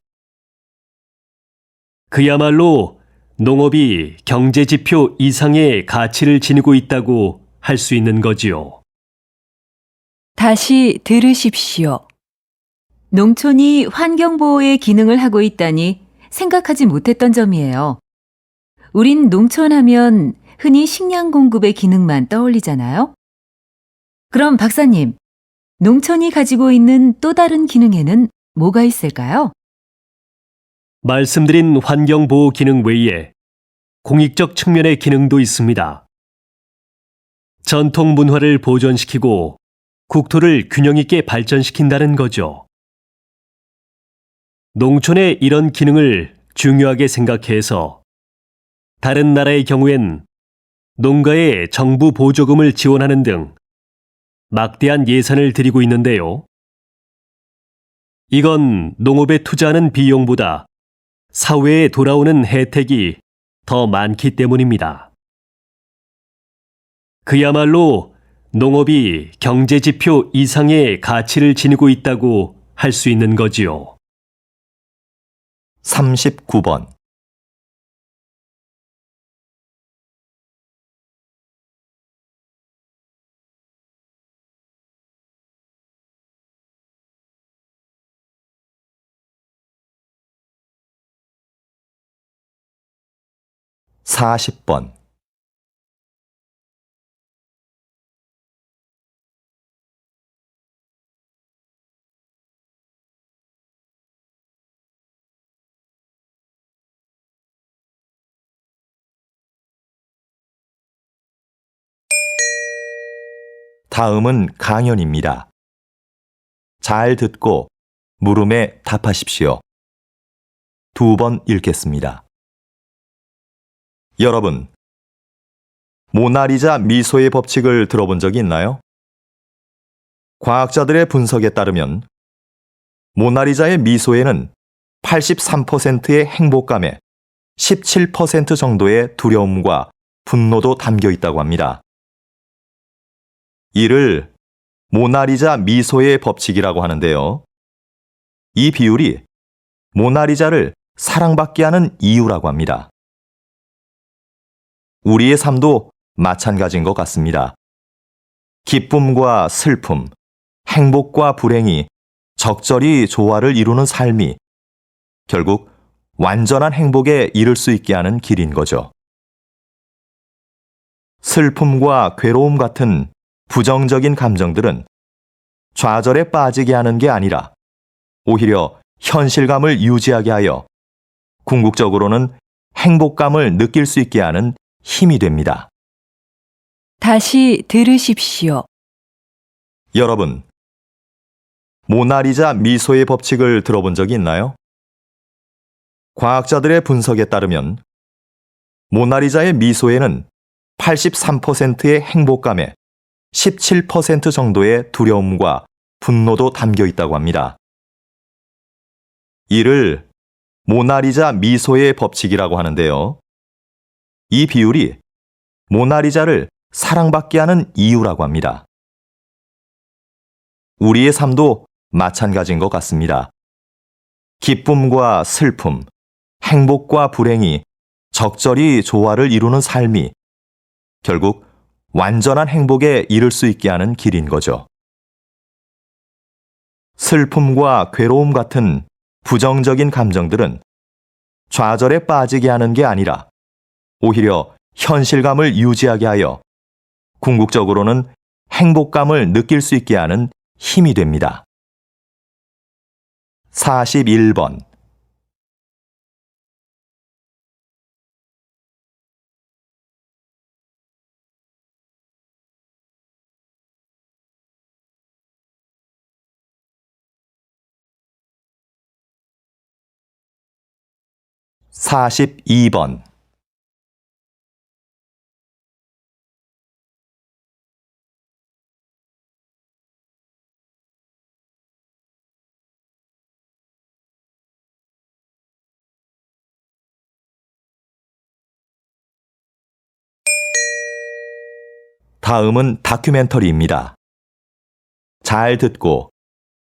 그야말로 농업이 경제지표 이상의 가치를 지니고 있다고 할 수 있는 거지요. 다시 들으십시오. 농촌이 환경보호의 기능을 하고 있다니 생각하지 못했던 점이에요. 우린 농촌 하면 흔히 식량 공급의 기능만 떠올리잖아요. 그럼 박사님, 농촌이 가지고 있는 또 다른 기능에는 뭐가 있을까요? 말씀드린 환경보호 기능 외에 공익적 측면의 기능도 있습니다. 전통 문화를 보존시키고 국토를 균형 있게 발전시킨다는 거죠. 농촌의 이런 기능을 중요하게 생각해서 다른 나라의 경우엔 농가에 정부 보조금을 지원하는 등 막대한 예산을 들이고 있는데요. 이건 농업에 투자하는 비용보다 사회에 돌아오는 혜택이 더 많기 때문입니다. 그야말로 농업이 경제지표 이상의 가치를 지니고 있다고 할 수 있는 거지요. 39번. (40번) 다음은 강연입니다. 잘 듣고 물음에 답하십시오. 2번 읽겠습니다. 여러분, 모나리자 미소의 법칙을 들어본 적이 있나요? 과학자들의 분석에 따르면 모나리자의 미소에는 83%의 행복감에 17% 정도의 두려움과 분노도 담겨 있다고 합니다. 이를 모나리자 미소의 법칙이라고 하는데요. 이 비율이 모나리자를 사랑받게 하는 이유라고 합니다. 우리의 삶도 마찬가지인 것 같습니다. 기쁨과 슬픔, 행복과 불행이 적절히 조화를 이루는 삶이 결국 완전한 행복에 이를 수 있게 하는 길인 거죠. 슬픔과 괴로움 같은 부정적인 감정들은 좌절에 빠지게 하는 게 아니라 오히려 현실감을 유지하게 하여 궁극적으로는 행복감을 느낄 수 있게 하는 힘이 됩니다. 다시 들으십시오. 여러분, 모나리자 미소의 법칙을 들어본 적이 있나요? 과학자들의 분석에 따르면 모나리자의 미소에는 83%의 행복감에 17% 정도의 두려움과 분노도 담겨 있다고 합니다. 이를 모나리자 미소의 법칙이라고 하는데요. 이 비율이 모나리자를 사랑받게 하는 이유라고 합니다. 우리의 삶도 마찬가지인 것 같습니다. 기쁨과 슬픔, 행복과 불행이 적절히 조화를 이루는 삶이 결국 완전한 행복에 이를 수 있게 하는 길인 거죠. 슬픔과 괴로움 같은 부정적인 감정들은 좌절에 빠지게 하는 게 아니라 오히려 현실감을 유지하게 하여 궁극적으로는 행복감을 느낄 수 있게 하는 힘이 됩니다. 41번. (42번) 다음은 다큐멘터리입니다. 잘 듣고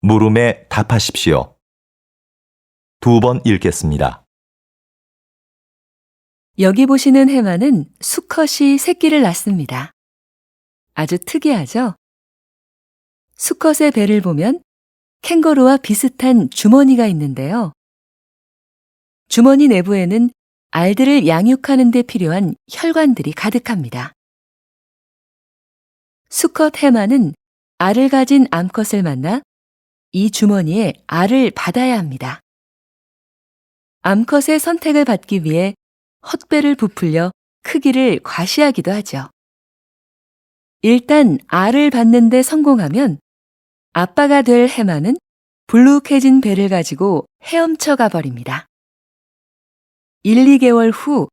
물음에 답하십시오. 2번 읽겠습니다. 여기 보시는 해마는 수컷이 새끼를 낳습니다. 아주 특이하죠? 수컷의 배를 보면 캥거루와 비슷한 주머니가 있는데요. 주머니 내부에는 알들을 양육하는 데 필요한 혈관들이 가득합니다. 수컷 해마는 알을 가진 암컷을 만나 이 주머니에 알을 받아야 합니다. 암컷의 선택을 받기 위해 헛배를 부풀려 크기를 과시하기도 하죠. 일단 알을 받는 데 성공하면 아빠가 될 해마는 불룩해진 배를 가지고 헤엄쳐 가버립니다. 1, 2개월 후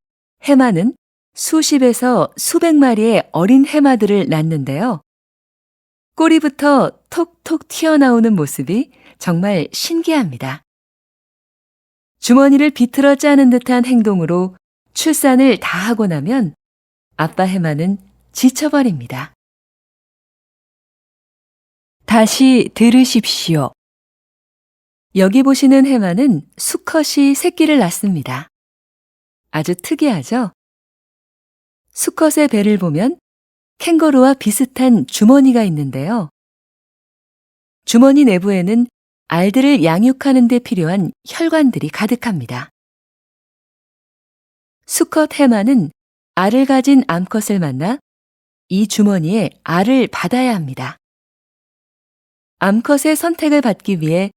해마는 수십에서 수백 마리의 어린 해마들을 낳는데요. 꼬리부터 톡톡 튀어나오는 모습이 정말 신기합니다. 주머니를 비틀어 짜는 듯한 행동으로 출산을 다 하고 나면 아빠 해마는 지쳐버립니다. 다시 들으십시오. 여기 보시는 해마는 수컷이 새끼를 낳습니다. 아주 특이하죠? 수컷의 배를 보면 캥거루와 비슷한 주머니가 있는데요. 주머니 내부에는 알들을 양육하는 데 필요한 혈관들이 가득합니다. 수컷 해마는 알을 가진 암컷을 만나 이 주머니에 알을 받아야 합니다. 암컷의 선택을 받기 위해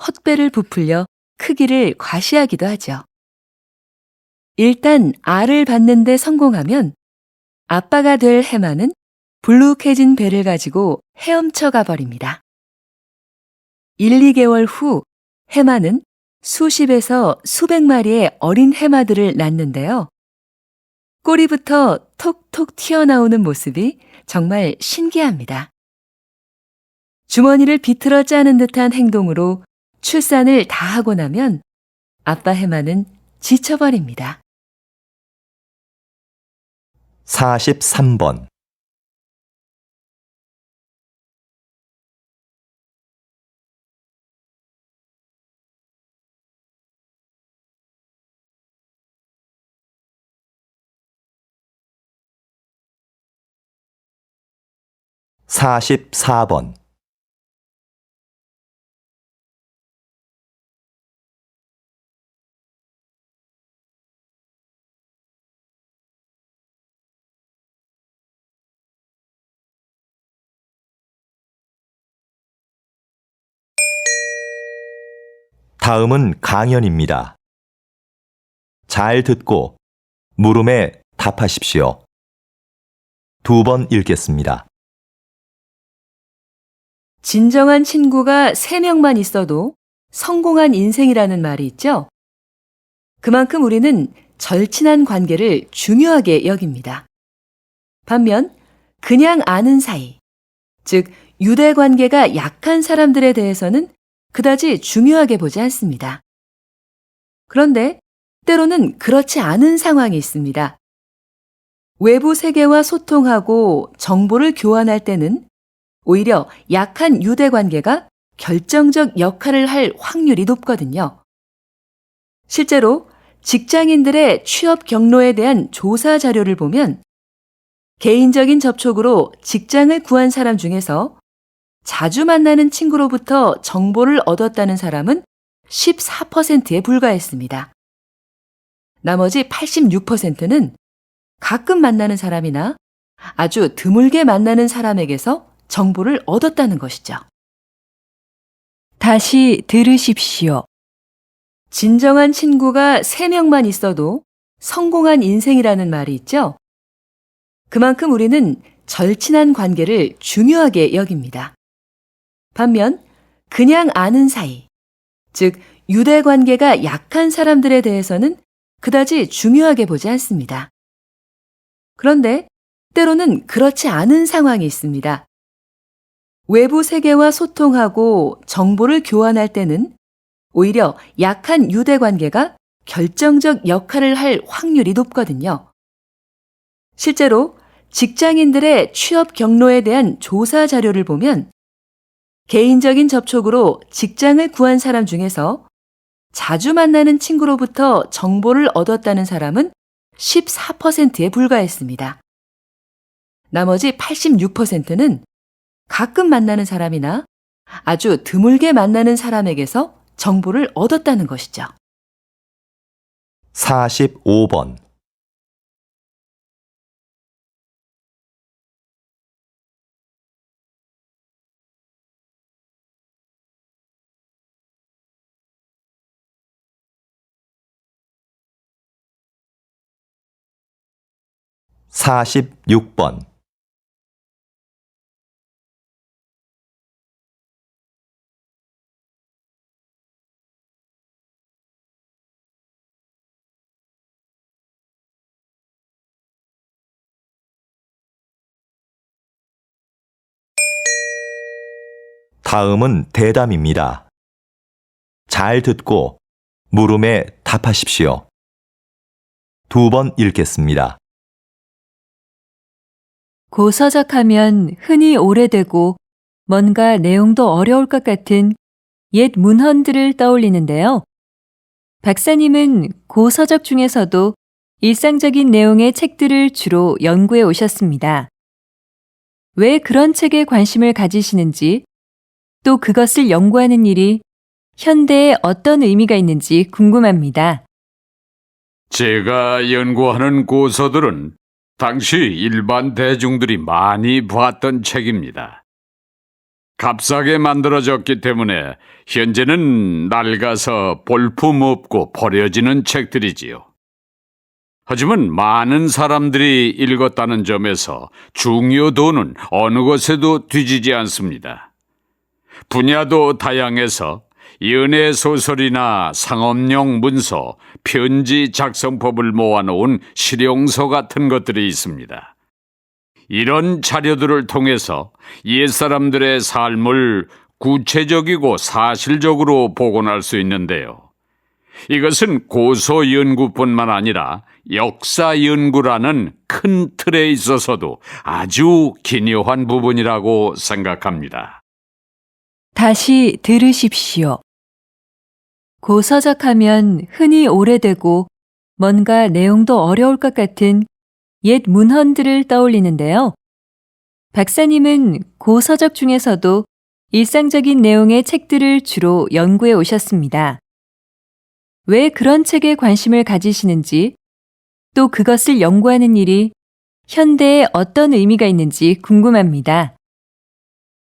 헛배를 부풀려 크기를 과시하기도 하죠. 일단 알을 받는 데 성공하면 아빠가 될 해마는 불룩해진 배를 가지고 헤엄쳐 가버립니다. 1, 2개월 후 해마는 수십에서 수백 마리의 어린 해마들을 낳는데요. 꼬리부터 톡톡 튀어나오는 모습이 정말 신기합니다. 주머니를 비틀어 짜는 듯한 행동으로 출산을 다 하고 나면 아빠 해마는 지쳐버립니다. 43번. (44번) 다음은 강연입니다. 잘 듣고 물음에 답하십시오. 2번 읽겠습니다. 진정한 친구가 3명만 있어도 성공한 인생이라는 말이 있죠? 그만큼 우리는 절친한 관계를 중요하게 여깁니다. 반면 그냥 아는 사이, 즉 유대 관계가 약한 사람들에 대해서는 그다지 중요하게 보지 않습니다. 그런데 때로는 그렇지 않은 상황이 있습니다. 외부 세계와 소통하고 정보를 교환할 때는 오히려 약한 유대 관계가 결정적 역할을 할 확률이 높거든요. 실제로 직장인들의 취업 경로에 대한 조사 자료를 보면 개인적인 접촉으로 직장을 구한 사람 중에서 자주 만나는 친구로부터 정보를 얻었다는 사람은 14%에 불과했습니다. 나머지 86%는 가끔 만나는 사람이나 아주 드물게 만나는 사람에게서 정보를 얻었다는 것이죠. 다시 들으십시오. 진정한 친구가 3명만 있어도 성공한 인생이라는 말이 있죠? 그만큼 우리는 절친한 관계를 중요하게 여깁니다. 반면 그냥 아는 사이, 즉 유대 관계가 약한 사람들에 대해서는 그다지 중요하게 보지 않습니다. 그런데 때로는 그렇지 않은 상황이 있습니다. 외부 세계와 소통하고 정보를 교환할 때는 오히려 약한 유대 관계가 결정적 역할을 할 확률이 높거든요. 실제로 직장인들의 취업 경로에 대한 조사 자료를 보면 개인적인 접촉으로 직장을 구한 사람 중에서 자주 만나는 친구로부터 정보를 얻었다는 사람은 14%에 불과했습니다. 나머지 86%는 가끔 만나는 사람이나 아주 드물게 만나는 사람에게서 정보를 얻었다는 것이죠. 45번. (46번) 다음은 대담입니다. 잘 듣고 물음에 답하십시오. 2번 읽겠습니다. 고서적하면 흔히 오래되고 뭔가 내용도 어려울 것 같은 옛 문헌들을 떠올리는데요. 박사님은 고서적 중에서도 일상적인 내용의 책들을 주로 연구해 오셨습니다. 왜 그런 책에 관심을 가지시는지, 또 그것을 연구하는 일이 현대에 어떤 의미가 있는지 궁금합니다. 제가 연구하는 고서들은 당시 일반 대중들이 많이 봤던 책입니다. 값싸게 만들어졌기 때문에 현재는 낡아서 볼품없고 버려지는 책들이지요. 하지만 많은 사람들이 읽었다는 점에서 중요도는 어느 것에도 뒤지지 않습니다. 분야도 다양해서 연애 소설이나 상업용 문서, 편지 작성법을 모아놓은 실용서 같은 것들이 있습니다. 이런 자료들을 통해서 옛사람들의 삶을 구체적이고 사실적으로 복원할 수 있는데요. 이것은 고서 연구뿐만 아니라 역사 연구라는 큰 틀에 있어서도 아주 기묘한 부분이라고 생각합니다. 다시 들으십시오. 고서적 하면 흔히 오래되고 뭔가 내용도 어려울 것 같은 옛 문헌들을 떠올리는데요. 박사님은 고서적 중에서도 일상적인 내용의 책들을 주로 연구해 오셨습니다. 왜 그런 책에 관심을 가지시는지, 또 그것을 연구하는 일이 현대에 어떤 의미가 있는지 궁금합니다.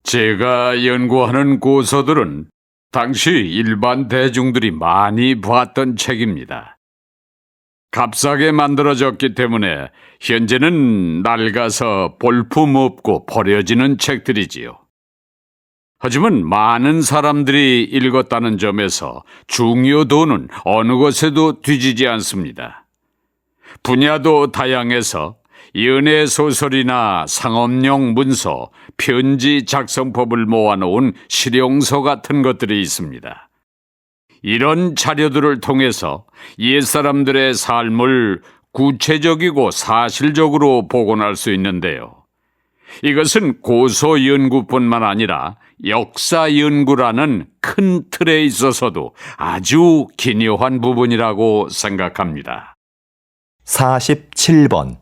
제가 연구하는 고서들은 당시 일반 대중들이 많이 봤던 책입니다. 값싸게 만들어졌기 때문에 현재는 낡아서 볼품없고 버려지는 책들이지요. 하지만 많은 사람들이 읽었다는 점에서 중요도는 어느 것에도 뒤지지 않습니다. 분야도 다양해서 연애 소설이나 상업용 문서, 편지 작성법을 모아놓은 실용서 같은 것들이 있습니다. 이런 자료들을 통해서 옛사람들의 삶을 구체적이고 사실적으로 복원할 수 있는데요. 이것은 고서 연구뿐만 아니라 역사 연구라는 큰 틀에 있어서도 아주 기묘한 부분이라고 생각합니다. 47번.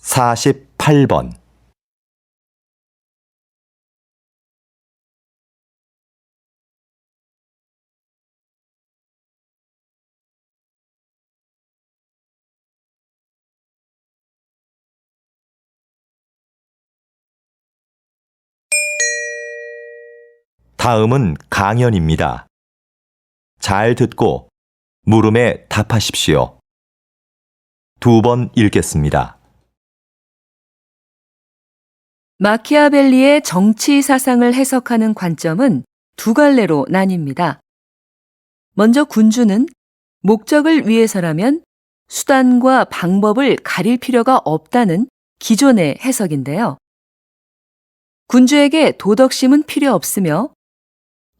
(48번) 다음은 강연입니다. 잘 듣고 물음에 답하십시오. 2번 읽겠습니다. 마키아벨리의 정치 사상을 해석하는 관점은 두 갈래로 나뉩니다. 먼저 군주는 목적을 위해서라면 수단과 방법을 가릴 필요가 없다는 기존의 해석인데요. 군주에게 도덕심은 필요 없으며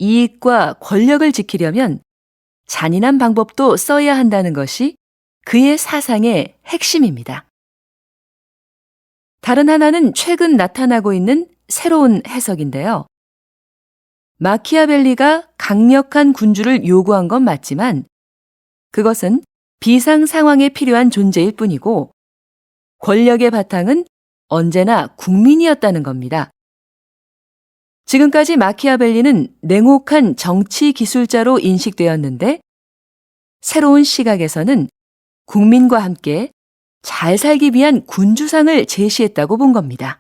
이익과 권력을 지키려면 잔인한 방법도 써야 한다는 것이 그의 사상의 핵심입니다. 다른 하나는 최근 나타나고 있는 새로운 해석인데요. 마키아벨리가 강력한 군주를 요구한 건 맞지만 그것은 비상 상황에 필요한 존재일 뿐이고 권력의 바탕은 언제나 국민이었다는 겁니다. 지금까지 마키아벨리는 냉혹한 정치 기술자로 인식되었는데 새로운 시각에서는 국민과 함께 잘 살기 위한 군주상을 제시했다고 본 겁니다.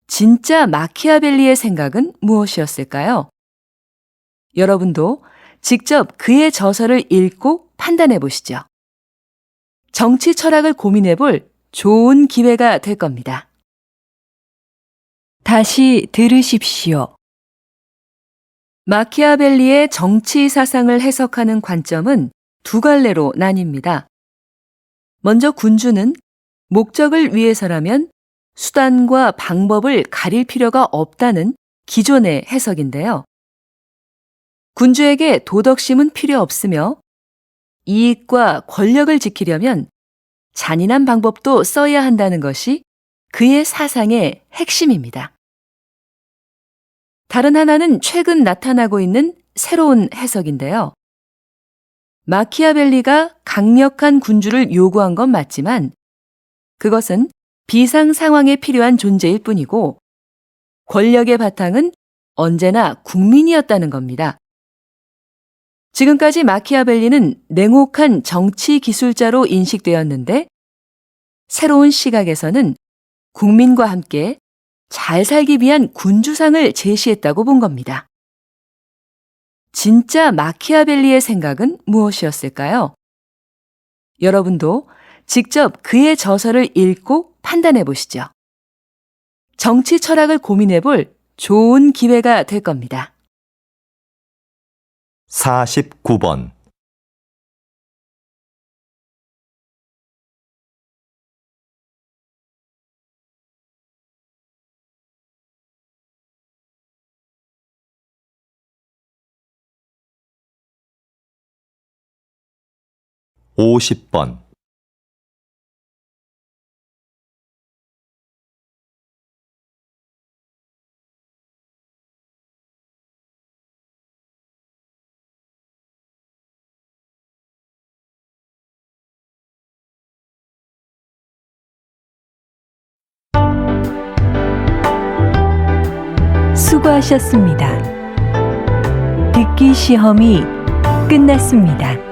진짜 마키아벨리의 생각은 무엇이었을까요? 여러분도 직접 그의 저서를 읽고 판단해 보시죠. 정치 철학을 고민해 볼 좋은 기회가 될 겁니다. 다시 들으십시오. 마키아벨리의 정치 사상을 해석하는 관점은 두 갈래로 나뉩니다. 먼저 군주는 목적을 위해서라면 수단과 방법을 가릴 필요가 없다는 기존의 해석인데요. 군주에게 도덕심은 필요 없으며 이익과 권력을 지키려면 잔인한 방법도 써야 한다는 것이 그의 사상의 핵심입니다. 다른 하나는 최근 나타나고 있는 새로운 해석인데요. 마키아벨리가 강력한 군주를 요구한 건 맞지만 그것은 비상 상황에 필요한 존재일 뿐이고 권력의 바탕은 언제나 국민이었다는 겁니다. 지금까지 마키아벨리는 냉혹한 정치 기술자로 인식되었는데 새로운 시각에서는 국민과 함께 잘 살기 위한 군주상을 제시했다고 본 겁니다. 진짜 마키아벨리의 생각은 무엇이었을까요? 여러분도 직접 그의 저서를 읽고 판단해 보시죠. 정치 철학을 고민해 볼 좋은 기회가 될 겁니다. 49번. (50번) 수고하셨습니다. 듣기 시험이 끝났습니다.